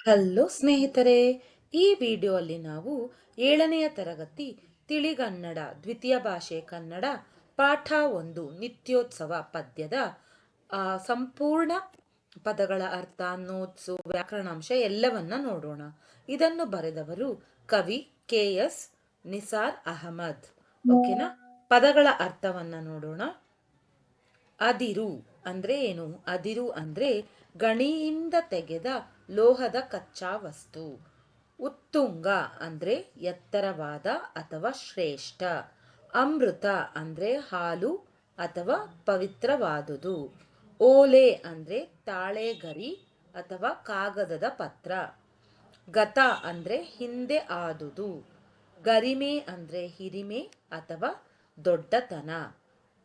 Hello ಸ್ನೇಹಿತರೆ, ಈ ವಿಡಿಯೋಲ್ಲಿ ನಾವು 7ನೆಯ ತರಗತಿ ತಿಳಿಗನ್ನಡ ದ್ವಿತೀಯ ಭಾಷೆ ಕನ್ನಡ ಪಾಠ 1 ನಿತ್ಯೋತ್ಸವ ಪದ್ಯದ ಸಂಪೂರ್ಣ ಪದಗಳ ಅರ್ಥ, ನೋಟ್ಸು, ವ್ಯಾಕರಣಾಂಶ ಎಲ್ಲವನ್ನ ನೋಡೋಣ. ಇದನ್ನು ಬರೆದವರು ಕವಿ KS ನಿಸಾರ್ ಅಹಮದ್. ಓಕೆನಾ? ಪದಗಳ ಅರ್ಥವನ್ನ ನೋಡೋಣ. ಅದಿರು ಅಂದ್ರೆ ಏನು? ಅದಿರು ಅಂದ್ರೆ ಗಣಿಯಿಂದ ತೆಗೆದ ಲೋಹದ ಕಚ್ಚಾ ವಸ್ತು. ಉತ್ತುಂಗ ಅಂದ್ರೆ ಎತ್ತರವಾದ ಅಥವಾ ಶ್ರೇಷ್ಠ. ಅಮೃತ ಅಂದ್ರೆ ಹಾಲು ಅಥವಾ ಪವಿತ್ರವಾದುದು. ಓಲೆ ಅಂದ್ರೆ ತಾಳೆಗರಿ ಅಥವಾ ಕಾಗದದ ಪತ್ರ. ಗತ ಅಂದ್ರೆ ಹಿಂದೆ ಆದುದು. ಗರಿಮೆ ಅಂದ್ರೆ ಹಿರಿಮೆ ಅಥವಾ ದೊಡ್ಡತನ.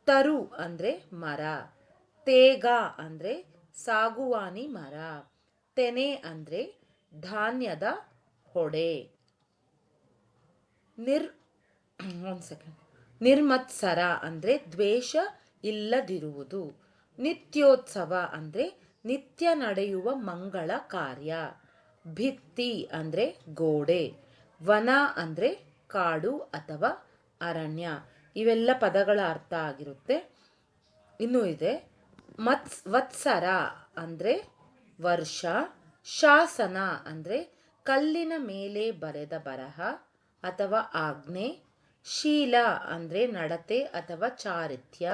ತರು ಅಂದ್ರೆ ಮರ. ತೇಗ ಅಂದ್ರೆ ಸಾಗುವಾನಿ ಮರ. ತೆನೆ ಅಂದ್ರೆ ಧಾನ್ಯದ ಹೊಡೆ. ನಿರ್ಮತ್ಸರ ಅಂದ್ರೆ ದ್ವೇಷ ಇಲ್ಲದಿರುವುದು. ನಿತ್ಯೋತ್ಸವ ಅಂದ್ರೆ ನಿತ್ಯ ನಡೆಯುವ ಮಂಗಳ ಕಾರ್ಯ. ಭಿತ್ತಿ ಅಂದ್ರೆ ಗೋಡೆ. ವನ ಅಂದ್ರೆ ಕಾಡು ಅಥವಾ ಅರಣ್ಯ. ಇವೆಲ್ಲ ಪದಗಳ ಅರ್ಥ ಆಗಿರುತ್ತೆ. ಇನ್ನೂ ಇದೆ ವತ್ಸರ ಅಂದ್ರೆ ವರ್ಷ. ಶಾಸನ ಅಂದ್ರೆ ಕಲ್ಲಿನ ಮೇಲೆ ಬರೆದ ಬರಹ ಅಥವಾ ಆಜ್ಞೆ. ಶೀಲ ಅಂದ್ರೆ ನಡತೆ ಅಥವಾ ಚಾರಿತ್ರ್ಯ.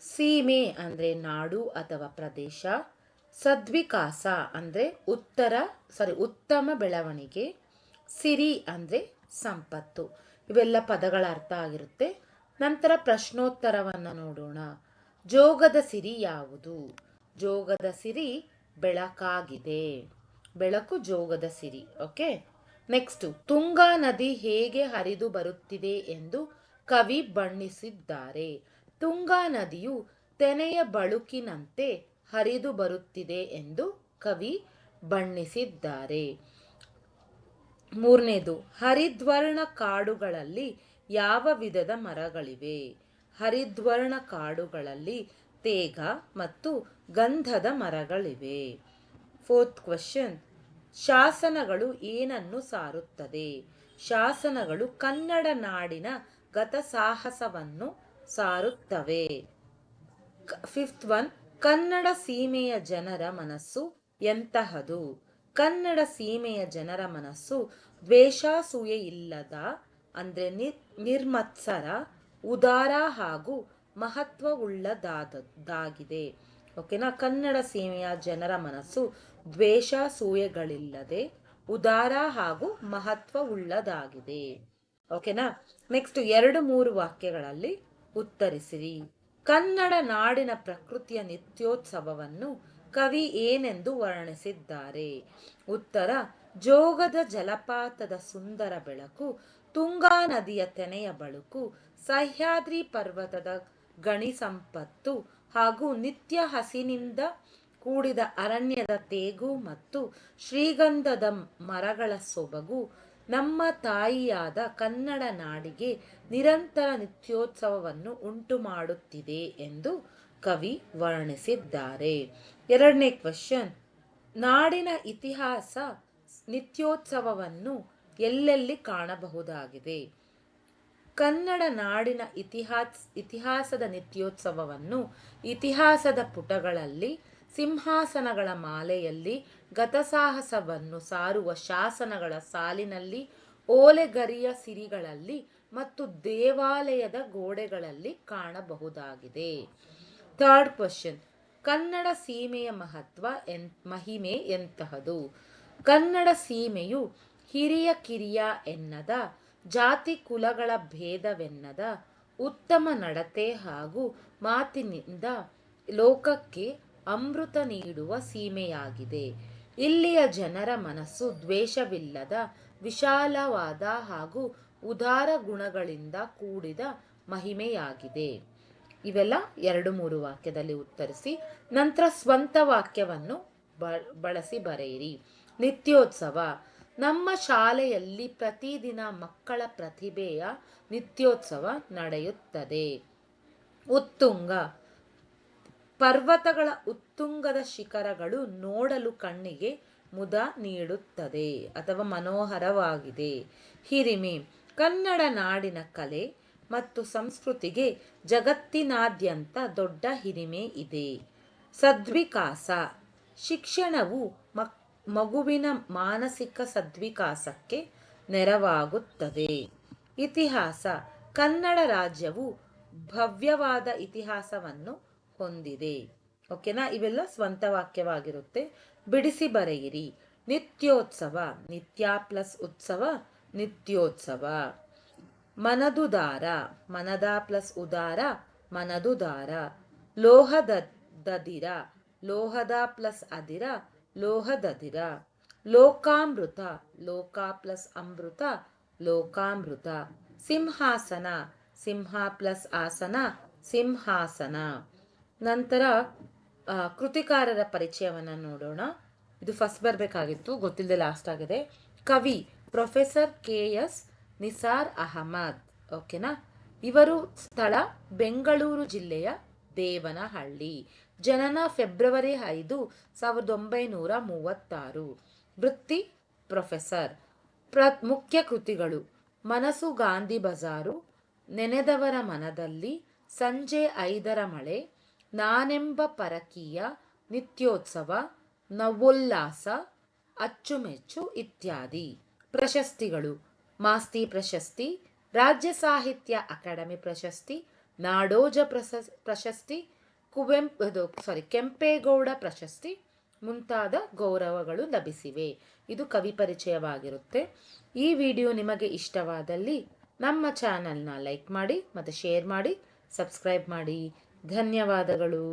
ಸೀಮೆ ಅಂದ್ರೆ ನಾಡು ಅಥವಾ ಪ್ರದೇಶ. ಸದ್ವಿಕಾಸ ಅಂದ್ರೆ ಉತ್ತಮ ಬೆಳವಣಿಗೆ. ಸಿರಿ ಅಂದ್ರೆ ಸಂಪತ್ತು. ಇವೆಲ್ಲ ಪದಗಳ ಅರ್ಥ ಆಗಿರುತ್ತೆ. ನಂತರ ಪ್ರಶ್ನೋತ್ತರವನ್ನ ನೋಡೋಣ. ಜೋಗದ ಸಿರಿ ಯಾವುದು? ಜೋಗದ ಸಿರಿ ಬೆಳಕಾಗಿದೆ. ಬೆಳಕು ಜೋಗದ ಸಿರಿ. ಓಕೆ. ನೆಕ್ಸ್ಟ್, ತುಂಗಾ ನದಿ ಹೇಗೆ ಹರಿದು ಬರುತ್ತಿದೆ ಎಂದು ಕವಿ ಬಣ್ಣಿಸಿದ್ದಾರೆ. ತುಂಗಾ ನದಿಯು ತೆನೆಯ ಬಳುಕಿನಂತೆ ಹರಿದು ಬರುತ್ತಿದೆ ಎಂದು ಕವಿ ಬಣ್ಣಿಸಿದ್ದಾರೆ. ಮೂರನೇದು, ಹರಿದ್ವರ್ಣ ಕಾಡುಗಳಲ್ಲಿ ಯಾವ ವಿಧದ ಮರಗಳಿವೆ? ಹರಿದ್ವರ್ಣ ಕಾಡುಗಳಲ್ಲಿ ತೇಗ ಮತ್ತು ಗಂಧದ ಮರಗಳಿವೆ. ಫೋರ್ತ್ ಕ್ವೆಶ್ಚನ್, ಶಾಸನಗಳು ಏನನ್ನು ಸಾರುತ್ತದೆ? ಶಾಸನಗಳು ಕನ್ನಡ ನಾಡಿನ ಗತಸಾಹಸವನ್ನು ಸಾರುತ್ತವೆ. ಫಿಫ್ತ್ ಒನ್, ಕನ್ನಡ ಸೀಮೆಯ ಜನರ ಮನಸ್ಸು ಎಂತಹದು? ಕನ್ನಡ ಸೀಮೆಯ ಜನರ ಮನಸ್ಸು ದ್ವೇಷಾಸೂಯೆ ಇಲ್ಲದ ಅಂದ್ರೆ ನಿರ್ಮತ್ಸರ, ಉದಾರ ಹಾಗೂ ಮಹತ್ವವುಳ್ಳದಾಗಿದೆ. ಓಕೆನಾ? ಕನ್ನಡ ಸೀಮೆಯ ಜನರ ಮನಸ್ಸು ದ್ವೇಷಾಸೂಯೆಗಳಿಲ್ಲದೆ ಉದಾರ ಹಾಗೂ ಮಹತ್ವವುಳ್ಳದಾಗಿದೆ. ಓಕೆನಾ? ನೆಕ್ಸ್ಟ್ 2-3 ವಾಕ್ಯಗಳಲ್ಲಿ ಉತ್ತರಿಸಿರಿ. ಕನ್ನಡ ನಾಡಿನ ಪ್ರಕೃತಿಯ ನಿತ್ಯೋತ್ಸವವನ್ನು ಕವಿ ಏನೆಂದು ವರ್ಣಿಸಿದ್ದಾರೆ? ಉತ್ತರ, ಜೋಗದ ಜಲಪಾತದ ಸುಂದರ ಬೆಳಕು, ತುಂಗಾ ನದಿಯ ತೆನೆಯ ಬಳುಕು, ಸಹ್ಯಾದ್ರಿ ಪರ್ವತದ ಗಣಿ ಸಂಪತ್ತು ಹಾಗೂ ನಿತ್ಯ ಹಸಿನಿಂದ ಕೂಡಿದ ಅರಣ್ಯದ ತೇಗು ಮತ್ತು ಶ್ರೀಗಂಧದ ಮರಗಳ ಸೊಬಗು ನಮ್ಮ ತಾಯಿಯಾದ ಕನ್ನಡ ನಾಡಿಗೆ ನಿರಂತರ ನಿತ್ಯೋತ್ಸವವನ್ನು ಉಂಟು ಮಾಡುತ್ತಿದೆ ಎಂದು ಕವಿ ವರ್ಣಿಸಿದ್ದಾರೆ. 2ನೇ ಕ್ವೆಶ್ಚನ್, ನಾಡಿನ ಇತಿಹಾಸ ನಿತ್ಯೋತ್ಸವವನ್ನು ಎಲ್ಲೆಲ್ಲಿ ಕಾಣಬಹುದಾಗಿದೆ? ಕನ್ನಡ ನಾಡಿನ ಇತಿಹಾಸದ ನಿತ್ಯೋತ್ಸವವನ್ನು ಇತಿಹಾಸದ ಪುಟಗಳಲ್ಲಿ, ಸಿಂಹಾಸನಗಳ ಮಾಲೆಯಲ್ಲಿ, ಗತಸಾಹಸವನ್ನು ಸಾರುವ ಶಾಸನಗಳ ಸಾಲಿನಲ್ಲಿ, ಓಲೆಗರಿಯ ಸಿರಿಗಳಲ್ಲಿ ಮತ್ತು ದೇವಾಲಯದ ಗೋಡೆಗಳಲ್ಲಿ ಕಾಣಬಹುದಾಗಿದೆ. 3rd ಕ್ವೆಶ್ಚನ್, ಕನ್ನಡ ಸೀಮೆಯ ಮಹಿಮೆ ಎಂತಹದು? ಕನ್ನಡ ಸೀಮೆಯು ಹಿರಿಯ ಕಿರಿಯ ಎನ್ನದ, ಜಾತಿ ಕುಲಗಳ ಭೇದವೆನ್ನದ, ಉತ್ತಮ ನಡತೆ ಹಾಗೂ ಮಾತಿನಿಂದ ಲೋಕಕ್ಕೆ ಅಮೃತ ನೀಡುವ ಸೀಮೆಯಾಗಿದೆ. ಇಲ್ಲಿಯ ಜನರ ಮನಸ್ಸು ದ್ವೇಷವಿಲ್ಲದ, ವಿಶಾಲವಾದ ಹಾಗೂ ಉದಾರ ಗುಣಗಳಿಂದ ಕೂಡಿದ ಮಹಿಮೆಯಾಗಿದೆ. ಇವೆಲ್ಲ 2-3 ವಾಕ್ಯದಲ್ಲಿ ಉತ್ತರಿಸಿ. ನಂತರ ಸ್ವಂತ ವಾಕ್ಯವನ್ನು ಬಳಸಿ ಬರೆಯಿರಿ. ನಿತ್ಯೋತ್ಸವ, ನಮ್ಮ ಶಾಲೆಯಲ್ಲಿ ಪ್ರತಿದಿನ ಮಕ್ಕಳ ಪ್ರತಿಭೆಯ ನಿತ್ಯೋತ್ಸವ ನಡೆಯುತ್ತದೆ. ಉತ್ತುಂಗ, ಪರ್ವತಗಳ ಉತ್ತುಂಗದ ಶಿಖರಗಳು ನೋಡಲು ಕಣ್ಣಿಗೆ ಮುದ ನೀಡುತ್ತದೆ ಅಥವಾ ಮನೋಹರವಾಗಿದೆ. ಹಿರಿಮೆ ಕನ್ನಡ ನಾಡಿನ ಕಲೆ ಮತ್ತು ಸಂಸ್ಕೃತಿಗೆ ಜಗತ್ತಿನಾದ್ಯಂತ ದೊಡ್ಡ ಹಿರಿಮೆ ಇದೆ. ಸದ್ವಿಕಾಸ ಶಿಕ್ಷಣವು ಮಗುವಿನ ಮಾನಸಿಕ ಸದ್ವಿಕಾಸಕ್ಕೆ ನೆರವಾಗುತ್ತದೆ. ಇತಿಹಾಸ ಕನ್ನಡ ರಾಜ್ಯವು ಭವ್ಯವಾದ ಇತಿಹಾಸವನ್ನು ಹೊಂದಿದೆ. ಓಕೆನಾ, ಇವೆಲ್ಲ ಸ್ವಂತ ವಾಕ್ಯವಾಗಿರುತ್ತೆ. ಬಿಡಿಸಿ ಬರೆಯಿರಿ. ನಿತ್ಯೋತ್ಸವ, ನಿತ್ಯ ಪ್ಲಸ್ ಉತ್ಸವ, ನಿತ್ಯೋತ್ಸವ. ಮನದುದಾರ, ಮನದ ಪ್ಲಸ್ ಉದಾರ, ಮನದುದಾರ. ಲೋಹದದಿರ, ಲೋಹದ ಪ್ಲಸ್ ಅದಿರ, ಲೋಹದದಿರ. ಲೋಕಾಮೃತ, ಲೋಕ ಪ್ಲಸ್ ಅಮೃತ, ಲೋಕಾಮೃತ. ಸಿಂಹಾಸನ, ಸಿಂಹ ಪ್ಲಸ್ ಆಸನ, ಸಿಂಹಾಸನ. ನಂತರ ಕೃತಿಕಾರರ ಪರಿಚಯವನ್ನು ನೋಡೋಣ. ಇದು ಫಸ್ಟ್ ಬರಬೇಕಾಗಿತ್ತು, ಗೊತ್ತಿಲ್ಲದೆ ಲಾಸ್ಟ್ ಆಗಿದೆ. ಕವಿ ಪ್ರೊಫೆಸರ್ KS ನಿಸಾರ್ ಅಹಮದ್. ಓಕೆನಾ. ಇವರು ಸ್ಥಳ ಬೆಂಗಳೂರು ಜಿಲ್ಲೆಯ ದೇವನಹಳ್ಳಿ. ಜನನ ಫೆಬ್ರವರಿ 5, 1936. ವೃತ್ತಿ ಪ್ರೊಫೆಸರ್. ಮುಖ್ಯ ಕೃತಿಗಳು ಮನಸ್ಸು ಗಾಂಧಿ ಬಜಾರು, ನೆನೆದವರ ಮನದಲ್ಲಿ, ಸಂಜೆ 5ರ ಮಳೆ, ನಾನೆಂಬ ಪರಕೀಯ, ನಿತ್ಯೋತ್ಸವ, ನವೋಲ್ಲಾಸ, ಅಚ್ಚುಮೆಚ್ಚು ಇತ್ಯಾದಿ. ಪ್ರಶಸ್ತಿಗಳು ಮಾಸ್ತಿ ಪ್ರಶಸ್ತಿ, ರಾಜ್ಯ ಸಾಹಿತ್ಯ ಅಕಾಡೆಮಿ ಪ್ರಶಸ್ತಿ, ನಾಡೋಜ ಪ್ರಶಸ್ತಿ, ಕೆಂಪೇಗೌಡ ಪ್ರಶಸ್ತಿ ಮುಂತಾದ ಗೌರವಗಳು ಲಭಿಸಿವೆ. ಇದು ಕವಿ ಪರಿಚಯವಾಗಿರುತ್ತೆ. ಈ ವಿಡಿಯೋ ನಿಮಗೆ ಇಷ್ಟವಾದಲ್ಲಿ ನಮ್ಮ ಚಾನಲ್ನ ಲೈಕ್ ಮಾಡಿ ಮತ್ತು ಶೇರ್ ಮಾಡಿ, ಸಬ್ಸ್ಕ್ರೈಬ್ ಮಾಡಿ. ಧನ್ಯವಾದಗಳು.